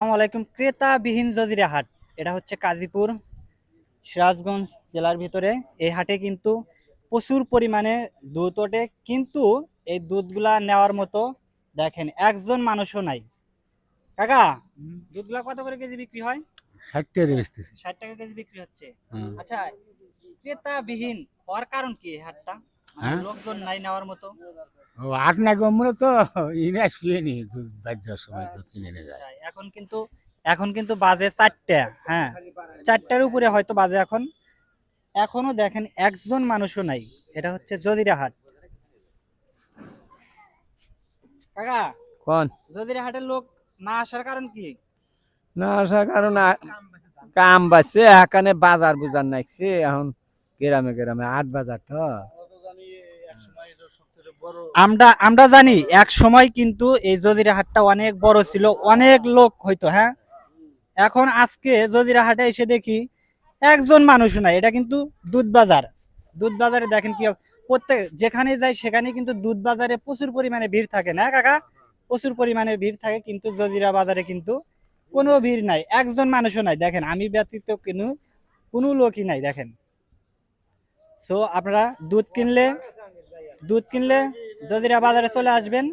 আসসালামু আলাইকুম। ক্রেতাবিহীন জজিরা হাট, এটা হচ্ছে গাজীপুর সিরাজগঞ্জ জেলার ভিতরে। এই হাটে কিন্তু প্রচুর পরিমাণে দুধ ওঠে, কিন্তু এই দুধগুলা নেওয়ার মতো দেখেন একজন মানুষও নাই। কাকা, দুধগুলা কত করে কেজি বিক্রি হয়? 60 টাকা বেচতেছি। 60 টাকা কেজি বিক্রি হচ্ছে। হ্যাঁ। আচ্ছা, ক্রেতাবিহীন হওয়ার কারণ কি এই হাটটা? মানে হ্যাঁ? লোকজন নাই নেওয়ার মতো। ও ৮ না গমরে তো ইনা শুয়ে নি দুধ বাজ্যার সময় দুধ কিনে নিয়ে যায়। আচ্ছা, এখন কিন্তু বাজে 4টা। হ্যাঁ, 4টার উপরে হয়তো বাজে এখন। এখনো দেখেন একজন মানুষও নাই। এটা হচ্ছে জজিরা হাট। কাকা, কোন জজিরা হাটের লোক না আসার কারণ কি? না আসার কারণ কাম বাড়ছে এখানে বাজার বুজার নাকছে এখন গ্রামে গ্রামে 8 বাজার তো। আমরা আমরা জানি এক সময় কিন্তু এই জজিরা হাটটা অনেক বড় ছিল, অনেক লোক হইতো। হ্যাঁ, এখন আজকে জজিরা হাটে এসে দেখি একজন মানুষ নাই। এটা কিন্তু দুধ বাজার। দুধ বাজারে দেখেন কি প্রত্যেক যেখানে যায় সেখানে কিন্তু দুধ বাজারে প্রচুর পরিমাণে ভিড় থাকে, না কাকা? প্রচুর পরিমাণে ভিড় থাকে, কিন্তু জজিরা বাজারে কিন্তু কোনো ভিড় নাই, একজন মানুষও নাই। দেখেন আমি ব্যতীত কিন্তু কোনো লোকই নাই দেখেন। সো আপনারা দুধ কিনলে জজিরা বাজারে চলে আসবেন।